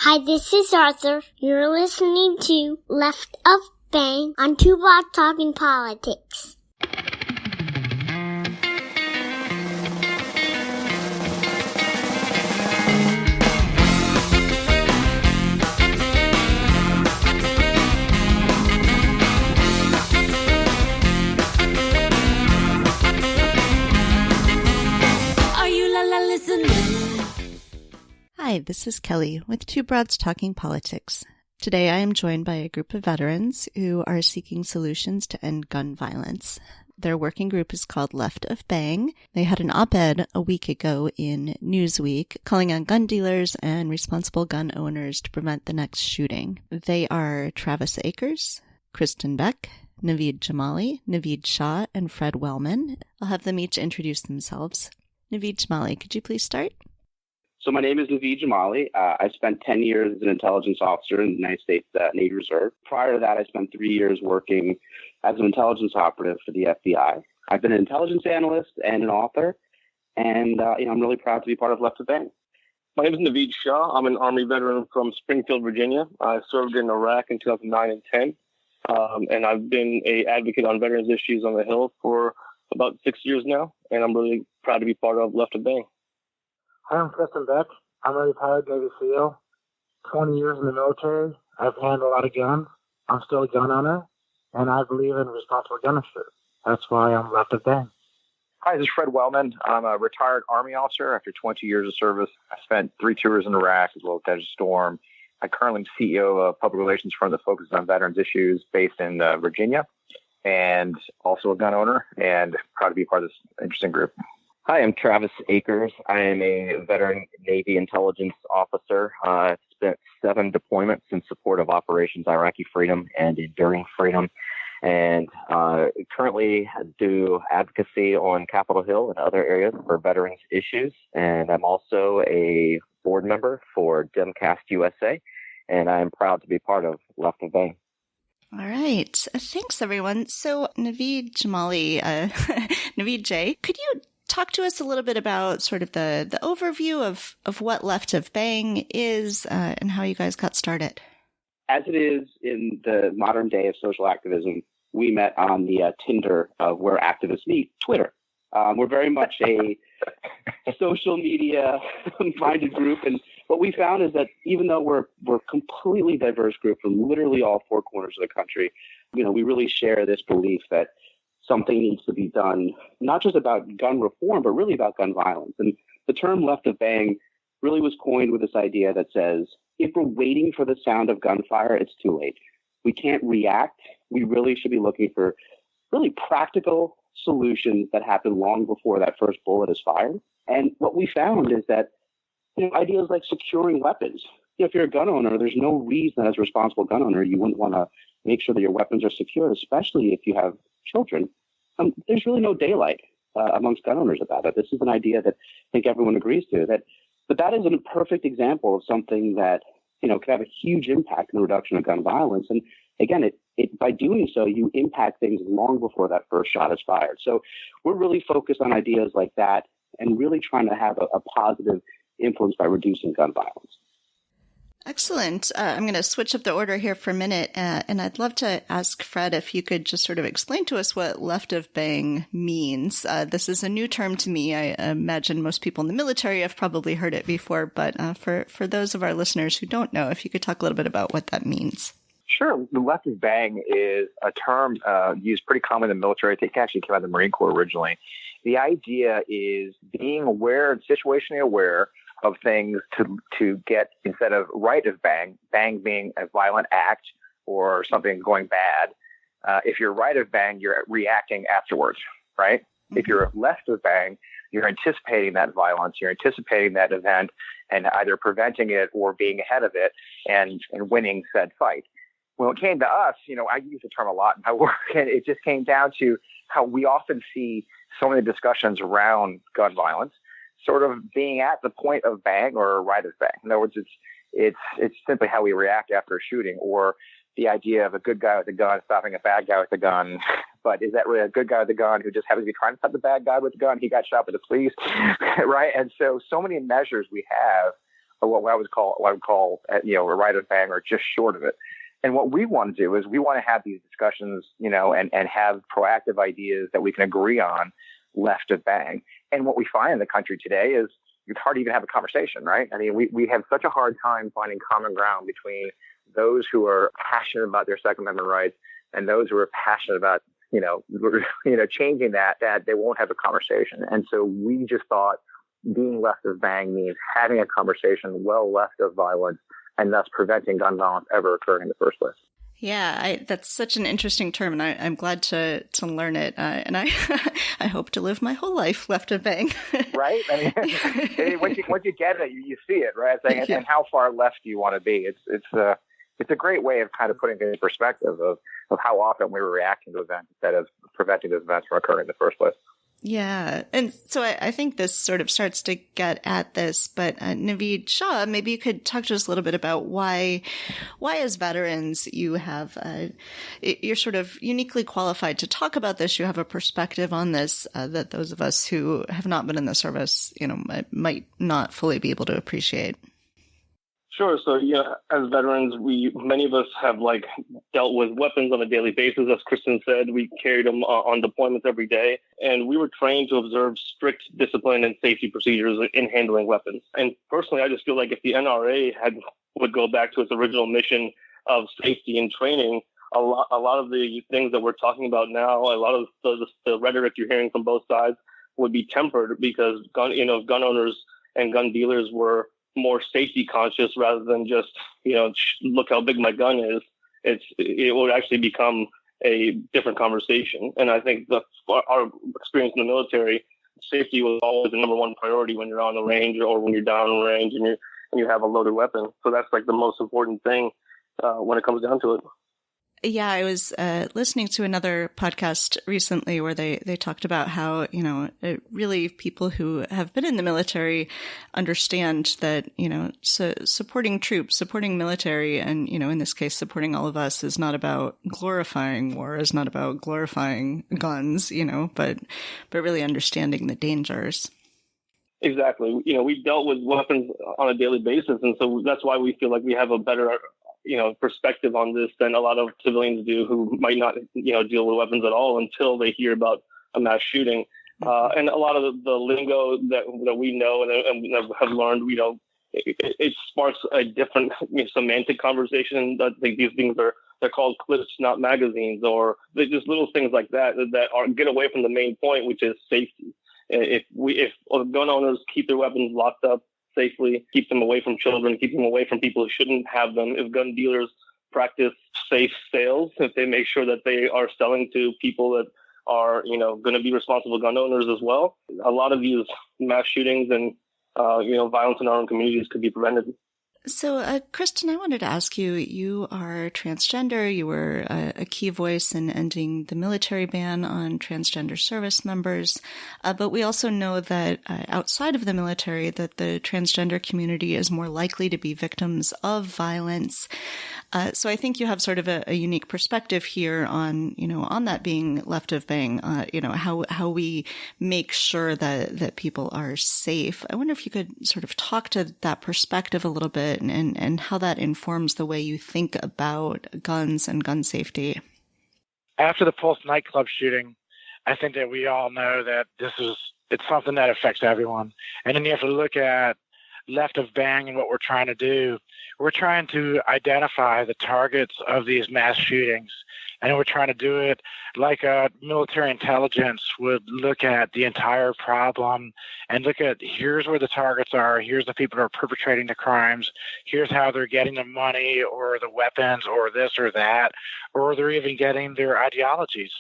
Hi, this is Arthur. You're listening to Left of Bang on Two Broads Talking Politics. Are you listening? Hi, this is Kelly with Two Broads Talking Politics. Today I am joined by a group of veterans who are seeking solutions to end gun violence. Their working group is called Left of Bang. They had an op-ed a week ago in Newsweek calling on gun dealers and responsible gun owners to prevent the next shooting. They are Travis Akers, Kristen Beck, Naveed Jamali, Naveed Shah, and Fred Wellman. I'll have them each introduce themselves. Naveed Jamali, could you please start? So my name is Naveed Jamali. I spent 10 years as an intelligence officer in the United States Navy Reserve. Prior to that, I spent 3 years working as an intelligence operative for the FBI. I've been an intelligence analyst and an author, and I'm really proud to be part of Left of Bang. My name is Naveed Shah. I'm an Army veteran from Springfield, Virginia. I served in Iraq in 2009 and 10, and I've been an advocate on veterans issues on the Hill for about 6 years now, and I'm really proud to be part of Left of Bang. Hi, I'm Kristen Beck. I'm a retired Navy SEAL. 20 years in the military. I've handled a lot of guns. I'm still a gun owner, and I believe in responsible gun ownership. That's why I'm Left of Bang. Hi, this is Fred Wellman. I'm a retired Army officer after 20 years of service. I spent 3 tours in Iraq as well as Desert Storm. I currently am CEO of a public relations firm that focuses on veterans issues based in Virginia, and also a gun owner, and proud to be part of this interesting group. Hi, I'm Travis Akers. I am a veteran Navy intelligence officer. I've spent 7 deployments in support of Operations Iraqi Freedom and Enduring Freedom, and currently do advocacy on Capitol Hill and other areas for veterans issues. And I'm also a board member for Demcast USA, and I am proud to be part of Left of Bang. All right. Thanks, everyone. So, Naveed Jamali, Naveed J, could you talk to us a little bit about sort of the overview of what Left of Bang is and how you guys got started? As it is in the modern day of social activism, we met on the Tinder of where activists meet, Twitter. We're very much a social media minded group. And what we found is that even though we're a completely diverse group from literally all 4 corners of the country, we really share this belief that something needs to be done, not just about gun reform, but really about gun violence. And the term Left of Bang really was coined with this idea that says, if we're waiting for the sound of gunfire, it's too late. We can't react. We really should be looking for really practical solutions that happen long before that first bullet is fired. And what we found is that ideas like securing weapons. If you're a gun owner, there's no reason as a responsible gun owner you wouldn't want to make sure that your weapons are secured, especially if you have children. There's really no daylight amongst gun owners about it. This is an idea that I think everyone agrees to. But that is a perfect example of something that could have a huge impact in the reduction of gun violence. And again, it by doing so, you impact things long before that first shot is fired. So we're really focused on ideas like that and really trying to have a positive influence by reducing gun violence. Excellent. I'm going to switch up the order here for a minute, and I'd love to ask Fred if you could just sort of explain to us what Left of Bang means. This is a new term to me. I imagine most people in the military have probably heard it before, but for those of our listeners who don't know, if you could talk a little bit about what that means. Sure. The Left of Bang is a term used pretty common in the military. I think it actually came out of the Marine Corps originally. The idea is being aware and situationally aware of things to get, instead of right of bang, bang being a violent act or something going bad. If you're right of bang, you're reacting afterwards, right? Mm-hmm. If you're left of bang, you're anticipating that violence, you're anticipating that event and either preventing it or being ahead of it and winning said fight. When it came to us, I use the term a lot in my work, and it just came down to how we often see so many discussions around gun violence sort of being at the point of bang or right of bang. In other words, it's simply how we react after a shooting, or the idea of a good guy with a gun stopping a bad guy with a gun. But is that really a good guy with a gun who just happens to be trying to stop the bad guy with a gun? He got shot by the police, right? And so many measures we have what I would call a right of bang or just short of it. And what we want to do is we want to have these discussions, and have proactive ideas that we can agree on left of bang. And what we find in the country today is it's hard to even have a conversation, right? I mean, we have such a hard time finding common ground between those who are passionate about their Second Amendment rights and those who are passionate about, changing that they won't have a conversation. And so we just thought being left of bang means having a conversation well left of violence and thus preventing gun violence ever occurring in the first place. Yeah, that's such an interesting term, and I'm glad to learn it. And I I hope to live my whole life left of bang. Right? I mean, once you get it, you see it, right? And how far left do you want to be? It's a great way of kind of putting it in perspective of how often we were reacting to events instead of preventing those events from occurring in the first place. Yeah. And so I think this sort of starts to get at this, but Naveed Shah, maybe you could talk to us a little bit about why as veterans you have, you're sort of uniquely qualified to talk about this. You have a perspective on this that those of us who have not been in the service, might not fully be able to appreciate. Sure. So, as veterans, many of us have dealt with weapons on a daily basis. As Kristen said, we carried them on deployments every day, and we were trained to observe strict discipline and safety procedures in handling weapons. And personally, I just feel like if the NRA would go back to its original mission of safety and training, a lot of the things that we're talking about now, a lot of the rhetoric you're hearing from both sides would be tempered because gun owners and gun dealers were more safety conscious rather than just, look how big my gun is. It would actually become a different conversation. And I think our experience in the military, safety was always the number one priority when you're on the range or when you're down range and you have a loaded weapon. So that's the most important thing when it comes down to it. Yeah, I was listening to another podcast recently where they talked about how, really people who have been in the military understand that, supporting troops, supporting military, and, in this case, supporting all of us is not about glorifying war, is not about glorifying guns, but really understanding the dangers. Exactly. We dealt with weapons on a daily basis. And so that's why we feel like we have a better perspective on this than a lot of civilians do who might not, deal with weapons at all until they hear about a mass shooting. And a lot of the lingo that we know and have learned, it sparks a different semantic conversation. I think these things they're called clips, not magazines, or just little things like that get away from the main point, which is safety. If gun owners keep their weapons locked up safely, keep them away from children, keep them away from people who shouldn't have them. If gun dealers practice safe sales, if they make sure that they are selling to people that are, going to be responsible gun owners as well, a lot of these mass shootings and, violence in our own communities could be prevented. So, Kristen, I wanted to ask you, you are transgender. You were a key voice in ending the military ban on transgender service members. But we also know that outside of the military, that the transgender community is more likely to be victims of violence. So I think you have sort of a unique perspective here on, on that being left of bang, how we make sure that people are safe. I wonder if you could sort of talk to that perspective a little bit and how that informs the way you think about guns and gun safety. After the Pulse nightclub shooting, I think that we all know that it's something that affects everyone. And then you have to look at left of bang and what we're trying to do. We're trying to identify the targets of these mass shootings, and we're trying to do it like military intelligence would look at the entire problem and look at here's where the targets are, here's the people that are perpetrating the crimes, here's how they're getting the money or the weapons or this or that, or they're even getting their ideologies.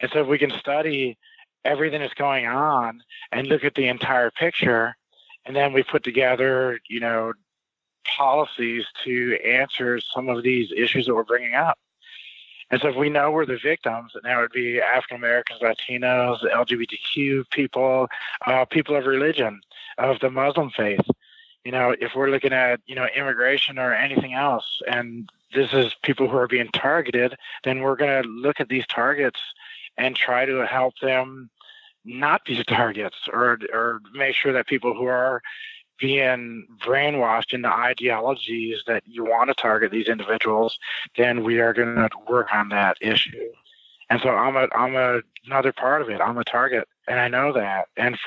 And so if we can study everything that's going on and look at the entire picture, and then we put together, policies to answer some of these issues that we're bringing up. And so if we know we're the victims, and that would be African Americans, Latinos, LGBTQ people, people of religion, of the Muslim faith. If we're looking at, immigration or anything else, and this is people who are being targeted, then we're going to look at these targets and try to help them not be targets or make sure that people who are being brainwashed into ideologies that you want to target these individuals, then we are going to work on that issue. And so I'm another part of it. I'm a target, and I know that. And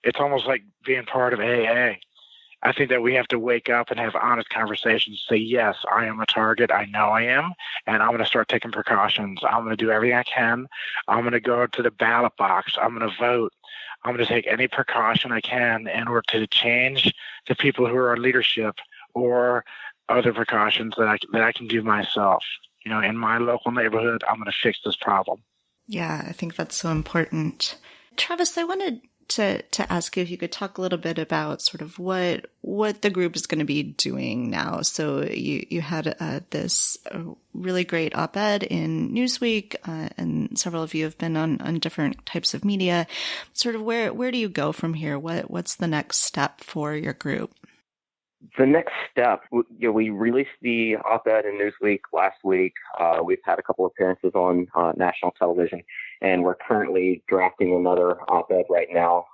it's almost like being part of AA. I think that we have to wake up and have honest conversations, say, yes, I am a target. I know I am, and I'm going to start taking precautions. I'm going to do everything I can. I'm going to go to the ballot box. I'm going to vote. I'm going to take any precaution I can in order to change the people who are in leadership, or other precautions that I can do myself. In my local neighborhood, I'm going to fix this problem. Yeah, I think that's so important. Travis, I wanted to ask you if you could talk a little bit about sort of what the group is going to be doing now. So you had this really great op-ed in Newsweek, and several of you have been on different types of media. Sort of where do you go from here? What's the next step for your group? The next step, we released the op-ed in Newsweek last week. We've had a couple appearances on national television, and we're currently drafting another op-ed right now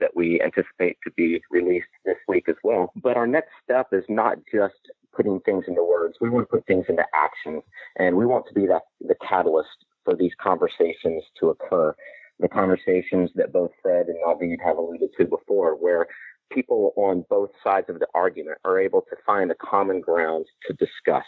that we anticipate to be released this week as well. But our next step is not just putting things into words. We want to put things into action, and we want to be the catalyst for these conversations to occur. The conversations that both Fred and Naveed have alluded to before, where people on both sides of the argument are able to find a common ground to discuss.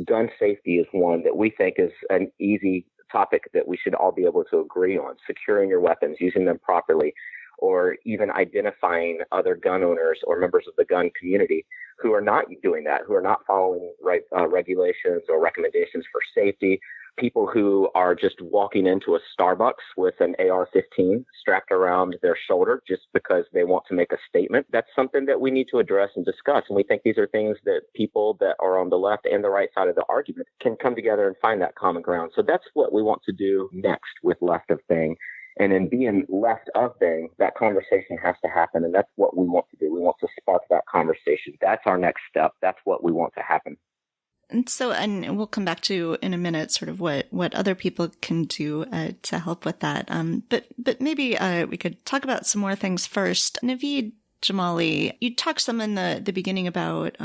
Gun safety is one that we think is an easy topic that we should all be able to agree on. Securing your weapons, using them properly, or even identifying other gun owners or members of the gun community who are not doing that, who are not following regulations or recommendations for safety. People who are just walking into a Starbucks with an AR-15 strapped around their shoulder just because they want to make a statement. That's something that we need to address and discuss. And we think these are things that people that are on the left and the right side of the argument can come together and find that common ground. So that's what we want to do next with Left of Bang. And in being left of Bang, that conversation has to happen. And that's what we want to do. We want to spark that conversation. That's our next step. That's what we want to happen. And so, and we'll come back to in a minute sort of what other people can do to help with that. But maybe we could talk about some more things first. Naveed Jamali, you talked some in the beginning about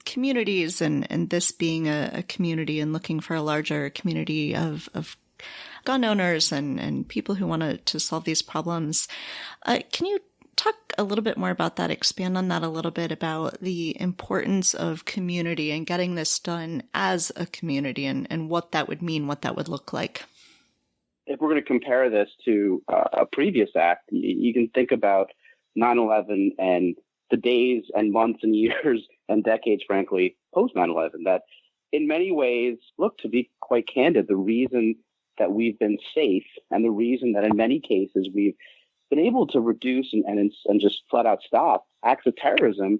communities and this being a community and looking for a larger community of gun owners and people who want to solve these problems. Can you talk a little bit more about that, expand on that a little bit about the importance of community and getting this done as a community and what that would mean, what that would look like? If we're going to compare this to a previous act, you can think about 9/11 and the days and months and years and decades, frankly, post 9/11, that in many ways, look, to be quite candid, the reason that we've been safe and the reason that in many cases we've been able to reduce and just flat out stop acts of terrorism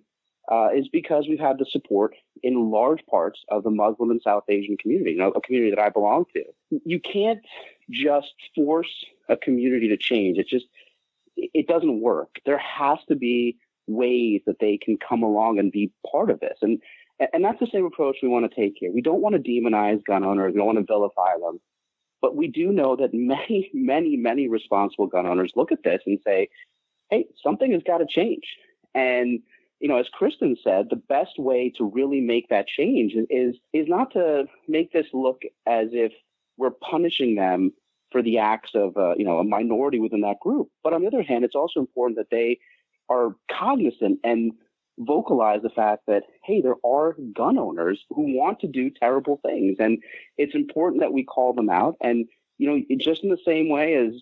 is because we've had the support in large parts of the Muslim and South Asian community, a community that I belong to. You can't just force a community to change. It doesn't work. There has to be ways that they can come along and be part of this. And that's the same approach we want to take here. We don't want to demonize gun owners. We don't want to vilify them. But we do know that many, many, many responsible gun owners look at this and say, hey, something has got to change. And, as Kristen said, the best way to really make that change is not to make this look as if we're punishing them for the acts of, a minority within that group. But on the other hand, it's also important that they are cognizant and vocalize the fact that, hey, there are gun owners who want to do terrible things. And it's important that we call them out. And, just in the same way as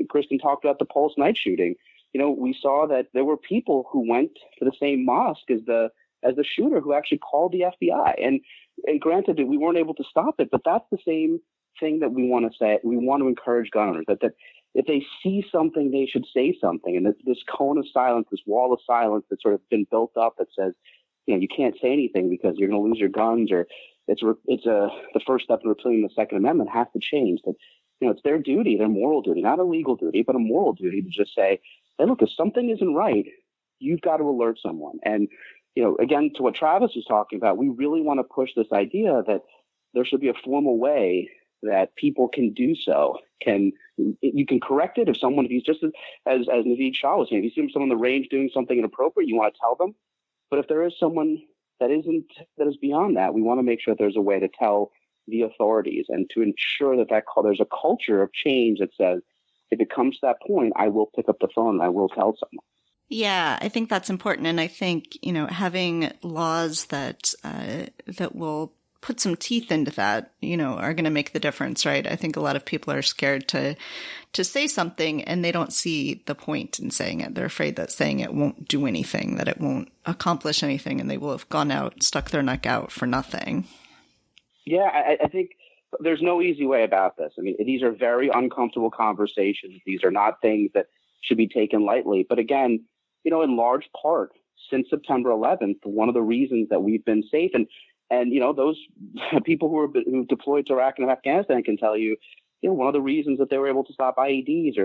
Kristen talked about the Pulse night shooting, we saw that there were people who went to the same mosque as the shooter who actually called the FBI. And granted, we weren't able to stop it, but that's the same thing that we want to say. We want to encourage gun owners that if they see something, they should say something. And this cone of silence, this wall of silence that's sort of been built up that says, you can't say anything because you're going to lose your guns, or it's the first step in repealing the Second Amendment has to change. That, it's their duty, their moral duty, not a legal duty, but a moral duty to just say, hey, look, if something isn't right, you've got to alert someone. And, again, to what Travis was talking about, we really want to push this idea that there should be a formal way that people can do so. You can correct it if he's just as Naveed Shah was saying, if you see someone on the range doing something inappropriate, you want to tell them. But if there is someone that is beyond that, we want to make sure that there's a way to tell the authorities and to ensure that there's a culture of change that says, if it comes to that point, I will pick up the phone and I will tell someone. Yeah, I think that's important. And I think, having laws that will put some teeth into that, are going to make the difference, right? I think a lot of people are scared to say something and they don't see the point in saying it. They're afraid that saying it won't do anything, that it won't accomplish anything, and they will have gone out, stuck their neck out for nothing. Yeah, I think there's no easy way about this. I mean, these are very uncomfortable conversations. These are not things that should be taken lightly. But again, in large part, since September 11th, one of the reasons that we've been safe, and those people who deployed to Iraq and Afghanistan can tell you, one of the reasons that they were able to stop IEDs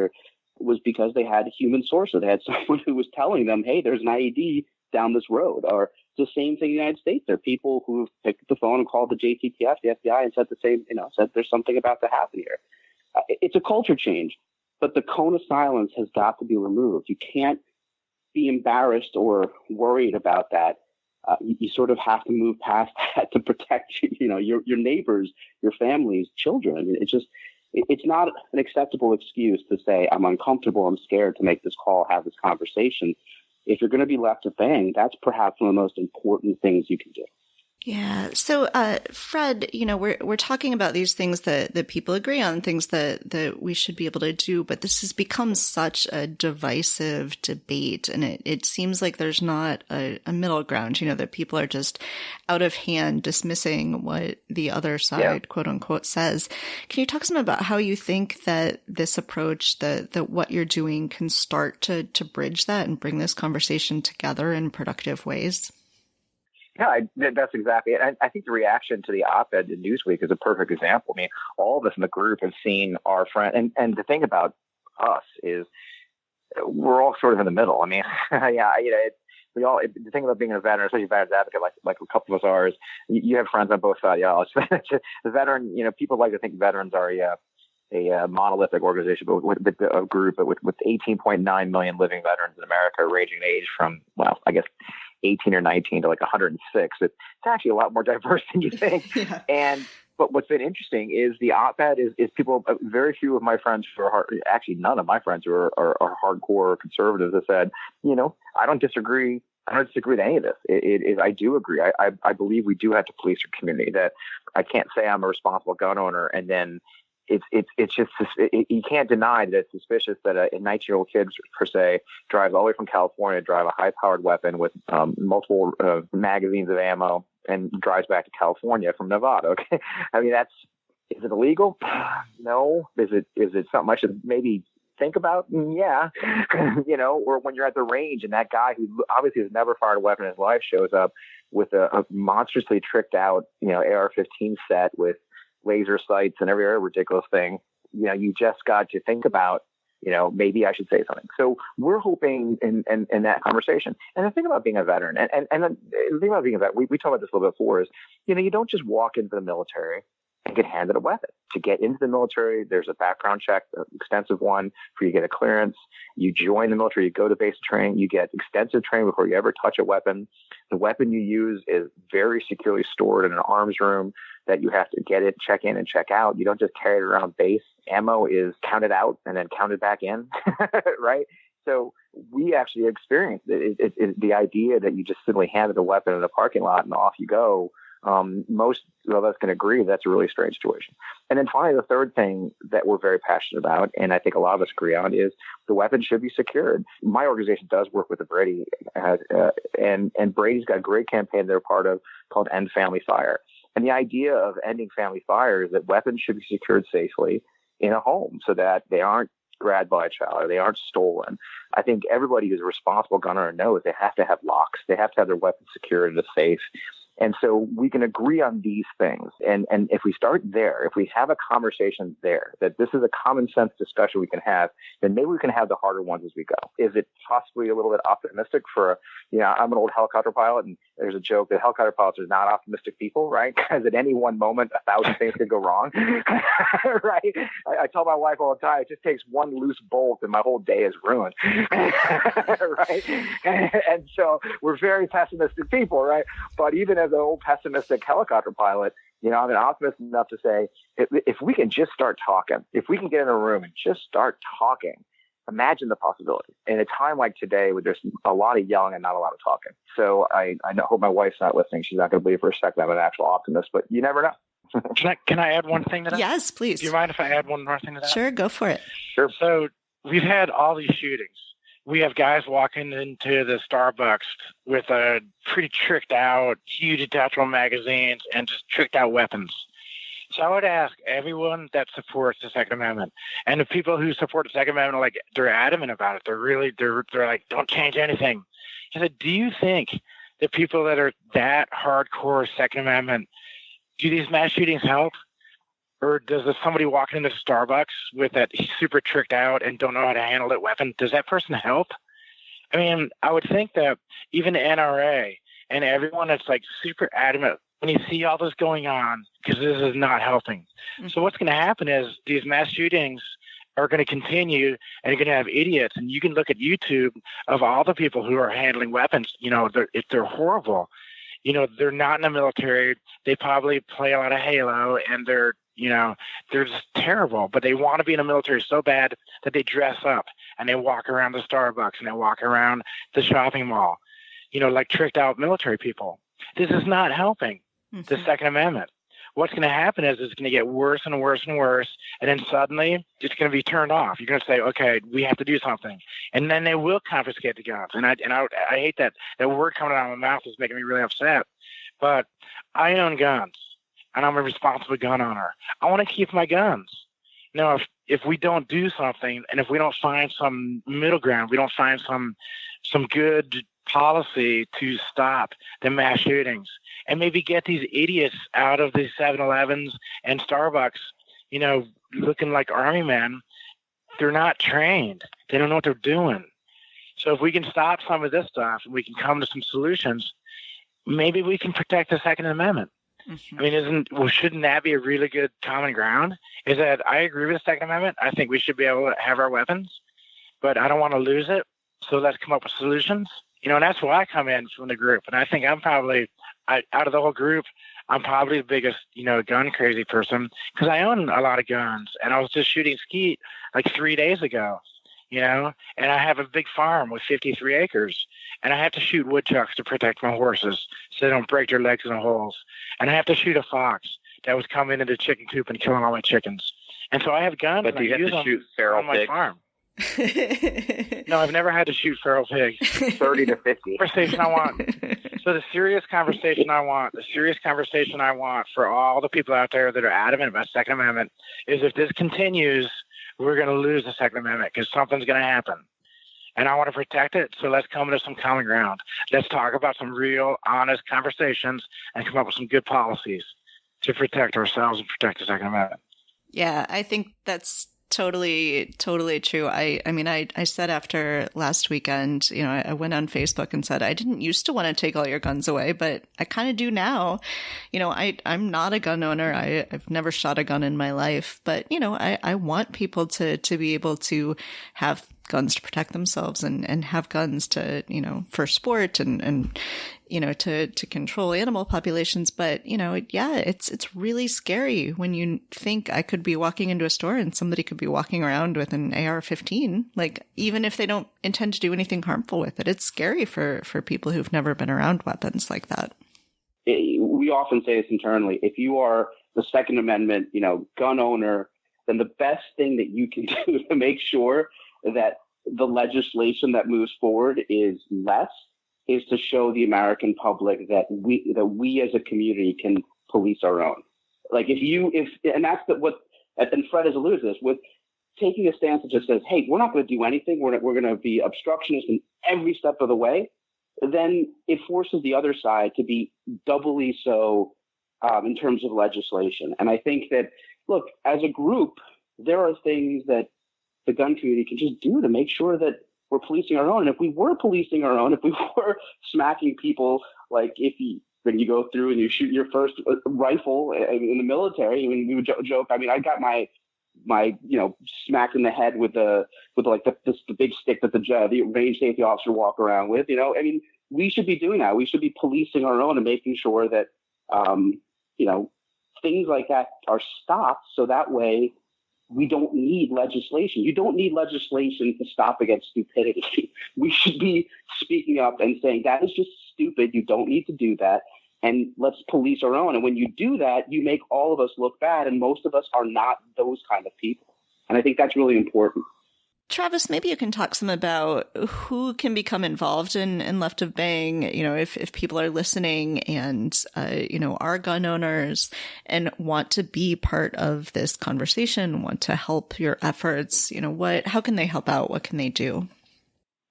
was because they had human sources. They had someone who was telling them, hey, there's an IED down this road. Or it's the same thing in the United States. There are people who picked up the phone and called the JTTF, the FBI, and said the same, said there's something about to happen here. It's a culture change, but the cone of silence has got to be removed. You can't be embarrassed or worried about that. You sort of have to move past that to protect, your neighbors, your families, children. I mean, it's not an acceptable excuse to say, I'm uncomfortable, I'm scared to make this call, have this conversation. If you're going to be left to bang, that's perhaps one of the most important things you can do. Yeah. So, Fred, we're talking about these things that people agree on, things that we should be able to do, but this has become such a divisive debate, and it seems like there's not a middle ground, that people are just out of hand dismissing what the other side, quote unquote, says. Can you talk some about how you think that this approach, that what you're doing can start to bridge that and bring this conversation together in productive ways? Yeah, that's exactly it. I think the reaction to the op-ed in Newsweek is a perfect example. I mean, all of us in the group have seen our friend, and the thing about us is we're all sort of in the middle. I mean, the thing about being a veteran, especially a veterans advocate, like a couple of us are, is you have friends on both sides. The veteran, people like to think veterans are a monolithic organization, but with a group, but with 18.9 million living veterans in America, ranging in age from, I guess 18 or 19 to like 106. It's actually a lot more diverse than you think. Yeah. But what's been interesting is the op-ed is people, very few of my friends who are actually none of my friends who are hardcore conservatives have said, I don't disagree. I don't disagree with any of this. I do agree. I believe we do have to police our community. That I can't say I'm a responsible gun owner and then it's just, you can't deny that it's suspicious that a 19-year-old kid, per se, drives all the way from California to drive a high-powered weapon with multiple magazines of ammo and drives back to California from Nevada. Okay, I mean, is it illegal? No. Is it something I should maybe think about? Yeah. Or when you're at the range and that guy who obviously has never fired a weapon in his life shows up with a monstrously tricked out, AR-15 set with laser sights and every other ridiculous thing, you just got to think about, maybe I should say something. So we're hoping in that conversation. And the thing about being a veteran, and the thing about being a veteran, we talked about this a little bit before, is, you don't just walk into the military and get handed a weapon. To get into the military, there's a background check, an extensive one, for you to get a clearance. You join the military, you go to basic training, you get extensive training before you ever touch a weapon. The weapon you use is very securely stored in an arms room that you have to get it, check in and check out. You don't just carry it around base. Ammo is counted out and then counted back in, right? So we actually experienced the idea that you just simply handed a weapon in a parking lot and off you go. Most of us can agree that's a really strange situation. And then finally, the third thing that we're very passionate about, and I think a lot of us agree on, is the weapon should be secured. My organization does work with the Brady, and Brady's got a great campaign they're part of called End Family Fire. And the idea of ending family fire is that weapons should be secured safely in a home so that they aren't grabbed by a child or they aren't stolen. I think everybody who's a responsible gun owner knows they have to have locks. They have to have their weapons secured in a safe. And so we can agree on these things. And if we start there, if we have a conversation there, that this is a common sense discussion we can have, then maybe we can have the harder ones as we go. Is it possibly a little bit optimistic for, I'm an old helicopter pilot, and there's a joke that helicopter pilots are not optimistic people, right? Because at any one moment, 1,000 things could go wrong, right? I tell my wife all the time, it just takes one loose bolt and my whole day is ruined, right? And so we're very pessimistic people, right? But even as an old pessimistic helicopter pilot, I'm an optimist enough to say, if we can just start talking, if we can get in a room and just start talking, imagine the possibilities. In a time like today, where there's a lot of yelling and not a lot of talking. So I hope my wife's not listening. She's not going to believe for a second I'm an actual optimist, but you never know. Can I add one thing to that? Yes, please. Do you mind if I add one more thing to that? Sure, go for it. Sure. So we've had all these shootings. We have guys walking into the Starbucks with a pretty tricked out, huge detachable magazines and just tricked out weapons. So I would ask everyone that supports the Second Amendment, and the people who support the Second Amendment, like, they're adamant about it. They're like, don't change anything. I said, do you think the people that are that hardcore Second Amendment, do these mass shootings help? Or does somebody walking into Starbucks with that super tricked out and don't know how to handle that weapon, does that person help? I mean, I would think that even the NRA and everyone that's like super adamant, when you see all this going on, because this is not helping. Mm-hmm. So what's going to happen is these mass shootings are going to continue, and you're going to have idiots. And you can look at YouTube of all the people who are handling weapons. They're horrible. They're not in the military. They probably play a lot of Halo, and they're just terrible. But they want to be in the military so bad that they dress up and they walk around the Starbucks and they walk around the shopping mall, like tricked out military people. This is not helping the Second Amendment. What's going to happen is it's going to get worse and worse and worse, and then suddenly it's going to be turned off. You're going to say, okay, we have to do something. And then they will confiscate the guns. And I hate that word coming out of my mouth is making me really upset. But I own guns, and I'm a responsible gun owner. I want to keep my guns. If we don't do something, and if we don't find some middle ground, we don't find some good policy to stop the mass shootings and maybe get these idiots out of the 7-Elevens and Starbucks, looking like army men. They're not trained. They don't know what they're doing. So if we can stop some of this stuff and we can come to some solutions, maybe we can protect the Second Amendment. Mm-hmm. I mean, shouldn't that be a really good common ground? Is that I agree with the Second Amendment. I think we should be able to have our weapons, but I don't want to lose it. So let's come up with solutions. And that's where I come in from the group. And I think I'm probably, out of the whole group, I'm probably the biggest, gun crazy person because I own a lot of guns. And I was just shooting skeet like 3 days ago, and I have a big farm with 53 acres. And I have to shoot woodchucks to protect my horses so they don't break their legs in the holes. And I have to shoot a fox that was coming into the chicken coop and killing all my chickens. And so I have guns. But do you have to shoot feral on my farm? No, I've never had to shoot feral pigs. 30 to 50. Conversation I want. So the serious conversation I want for all the people out there that are adamant about the Second Amendment is if this continues, we're going to lose the Second Amendment because something's going to happen. And I want to protect it, so let's come to some common ground. Let's talk about some real, honest conversations and come up with some good policies to protect ourselves and protect the Second Amendment. Yeah, I think that's totally true. I said after last weekend, I went on Facebook and said, I didn't used to want to take all your guns away, but I kind of do now. I'm not a gun owner. I've never shot a gun in my life, but, I want people to be able to have guns to protect themselves and have guns to, for sport and to control animal populations. But, it's really scary when you think I could be walking into a store and somebody could be walking around with an AR-15. Like, even if they don't intend to do anything harmful with it, it's scary for people who've never been around weapons like that. We often say this internally. If you are the Second Amendment, gun owner, then the best thing that you can do to make sure that the legislation that moves forward is to show the American public that we as a community can police our own. Like and that's and Fred has alluded to this, with taking a stance that just says, hey, we're not going to do anything. We're going to be obstructionist in every step of the way. Then it forces the other side to be doubly so in terms of legislation. And I think that, look, as a group, there are things that the gun community can just do to make sure that we're policing our own. And if we were policing our own, if we were smacking people, like when you go through and you shoot your first rifle in the military, I mean, we would joke. I mean, I got my smacked in the head with the big stick that the range safety officer walk around with. I mean, we should be doing that. We should be policing our own and making sure that things like that are stopped, so that way we don't need legislation. You don't need legislation to stop against stupidity. We should be speaking up and saying that is just stupid. You don't need to do that. And let's police our own. And when you do that, you make all of us look bad. And most of us are not those kind of people. And I think that's really important. Travis, maybe you can talk some about who can become involved in Left of Bang, if people are listening and, are gun owners and want to be part of this conversation, want to help your efforts, how can they help out? What can they do?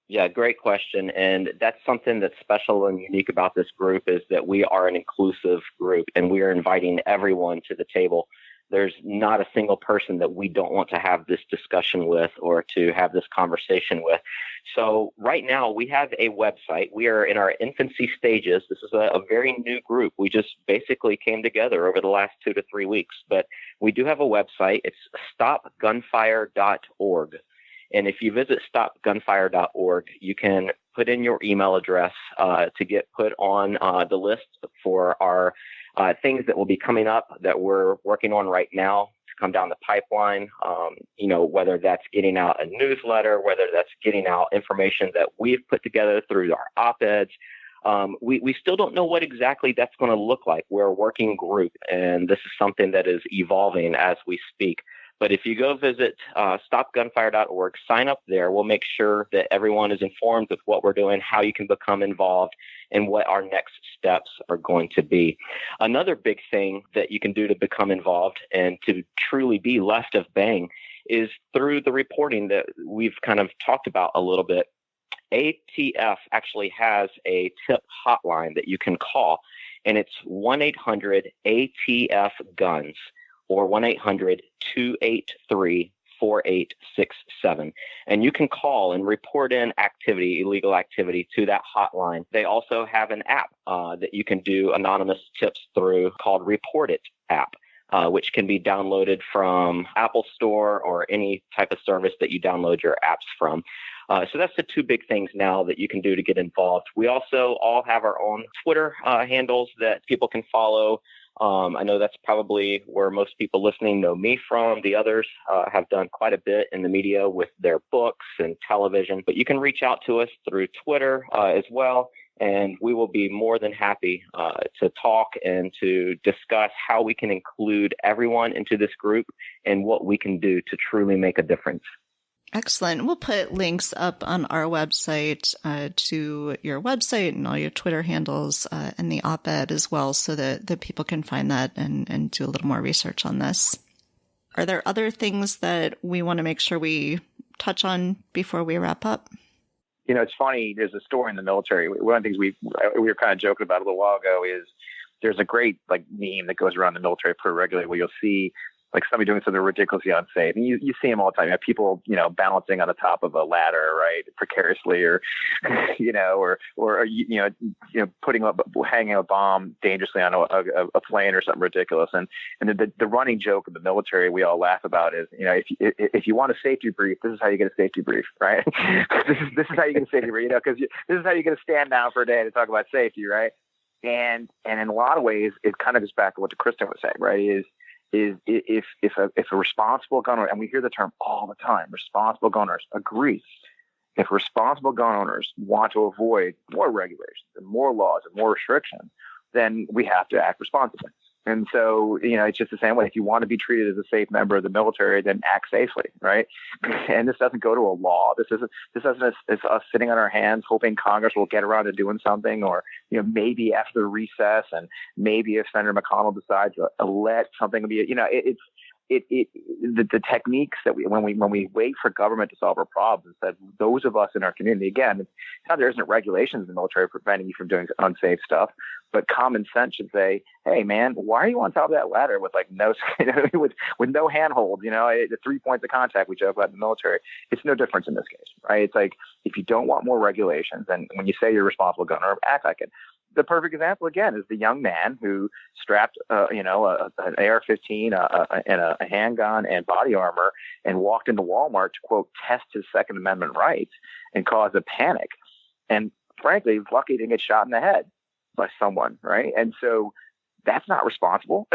Yeah, great question. And that's something that's special and unique about this group is that we are an inclusive group and we are inviting everyone to the table. There's not a single person that we don't want to have this discussion with or to have this conversation with. So right now we have a website. We are in our infancy stages. This is a very new group. We just basically came together over the last 2 to 3 weeks, but we do have a website. It's stopgunfire.org. And if you visit stopgunfire.org, you can put in your email address to get put on the list for our things that will be coming up that we're working on right now to come down the pipeline, whether that's getting out a newsletter, whether that's getting out information that we've put together through our op-eds. We still don't know what exactly that's going to look like. We're a working group, and this is something that is evolving as we speak. But if you go visit stopgunfire.org, sign up there. We'll make sure that everyone is informed of what we're doing, how you can become involved, and what our next steps are going to be. Another big thing that you can do to become involved and to truly be Left of Bang is through the reporting that we've kind of talked about a little bit. ATF actually has a tip hotline that you can call, and it's 1-800-ATF-GUNS. or 1-800-283-4867. And you can call and report in illegal activity to that hotline. They also have an app that you can do anonymous tips through called Report It app, which can be downloaded from Apple Store or any type of service that you download your apps from. So that's the two big things now that you can do to get involved. We also all have our own Twitter handles that people can follow. I know that's probably where most people listening know me from. The others have done quite a bit in the media with their books and television, but you can reach out to us through Twitter as well. And we will be more than happy to talk and to discuss how we can include everyone into this group and what we can do to truly make a difference. Excellent. We'll put links up on our website to your website and all your Twitter handles and the op-ed as well so that people can find that and do a little more research on this. Are there other things that we want to make sure we touch on before we wrap up? It's funny. There's a story in the military. One of the things we were kind of joking about a little while ago is there's a great meme that goes around the military pretty regularly where you'll see somebody doing something ridiculously unsafe. And you see them all the time. You have people, balancing on the top of a ladder, right, precariously, or, hanging a bomb dangerously on a plane or something ridiculous. And the running joke of the military we all laugh about is, if you want a safety brief, this is how you get a safety brief, right? this is how you get a safety brief, because this is how you get to stand down for a day to talk about safety, right? And in a lot of ways, it kind of goes back to what Kristen was saying, right? Is if a responsible gun owner, and we hear the term all the time, responsible gun owners, agrees. If responsible gun owners want to avoid more regulations and more laws and more restrictions, then we have to act responsibly. And so, it's just the same way. If you want to be treated as a safe member of the military, then act safely, right? And this doesn't go to a law. This isn't it's us sitting on our hands hoping Congress will get around to doing something, or maybe after recess, and maybe if Senator McConnell decides to let something be, the techniques that when we wait for government to solve our problems, that those of us in our community, again, it's not there isn't regulations in the military preventing you from doing unsafe stuff, But common sense should say, hey, man, why are you on top of that ladder with like no, with no handhold? The 3 points of contact we joke about in the military. It's no difference in this case, right? It's like, if you don't want more regulations, and when you say you're a responsible gunner, act like it. The perfect example, again, is the young man who strapped, an AR-15 and a handgun and body armor and walked into Walmart to, quote, test his Second Amendment rights and cause a panic. And frankly, lucky to get shot in the head by someone, right? And so that's not responsible,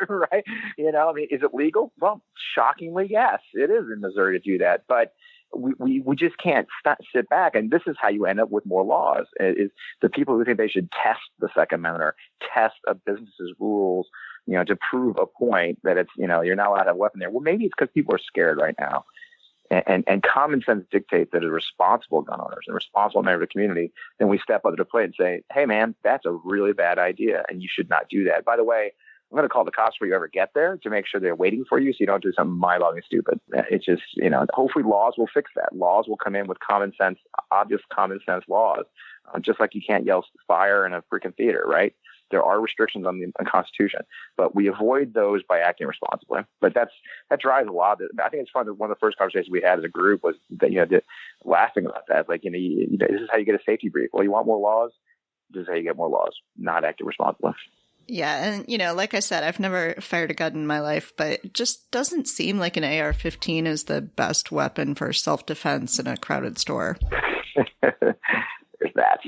right? Is it legal? Well, shockingly, yes, it is in Missouri to do that. But we just can't sit back. And this is how you end up with more laws, is the people who think they should test the Second Amendment or test a business's rules, to prove a point that it's, you're not allowed to have a weapon there. Well, maybe it's because people are scared right now. And common sense dictates that as responsible gun owners and responsible member of the community, then we step up to the plate and say, hey, man, that's a really bad idea, and you should not do that. By the way, I'm going to call the cops before you ever get there to make sure they're waiting for you so you don't do something mind-boggling stupid. It's just, hopefully laws will fix that. Laws will come in with common sense, obvious common sense laws, just like you can't yell fire in a freaking theater, right? There are restrictions on the Constitution, but we avoid those by acting responsibly. But that drives a lot of it. I think it's fun that one of the first conversations we had as a group was that, laughing about that. Like, this is how you get a safety brief. Well, you want more laws? This is how you get more laws, not acting responsibly. Yeah. And, like I said, I've never fired a gun in my life, but it just doesn't seem like an AR-15 is the best weapon for self-defense in a crowded store. There's that.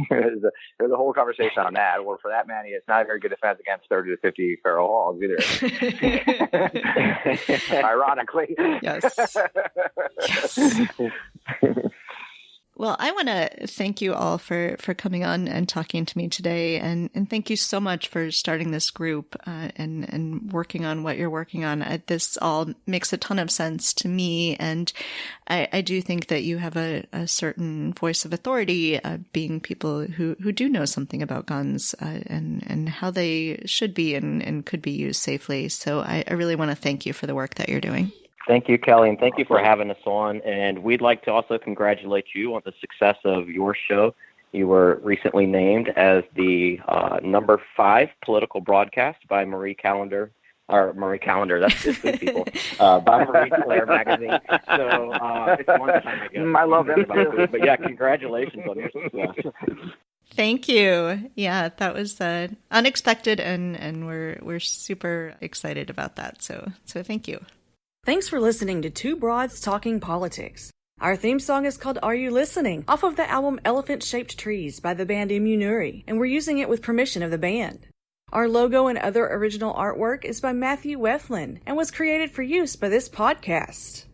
There's a whole conversation on that. Well, for that many, it's not a very good defense against 30 to 50 feral hogs either. Ironically. Yes. Yes. Well, I want to thank you all for coming on and talking to me today. And thank you so much for starting this group and working on what you're working on. This all makes a ton of sense to me. And I do think that you have a certain voice of authority, being people who do know something about guns and how they should be and could be used safely. So I really want to thank you for the work that you're doing. Thank you, Kelly, and thank you for having us on. And we'd like to also congratulate you on the success of your show. You were recently named as the number 5 political broadcast by Marie Callender. That's just good people. By Marie Claire magazine. So it's one time ago. I love that. But yeah, congratulations on your success. Thank you. Yeah, that was unexpected, and we're super excited about that. So thank you. Thanks for listening to Two Broads Talking Politics. Our theme song is called Are You Listening? Off of the album Elephant Shaped Trees by the band Immunuri, and we're using it with permission of the band. Our logo and other original artwork is by Matthew Weflin and was created for use by this podcast.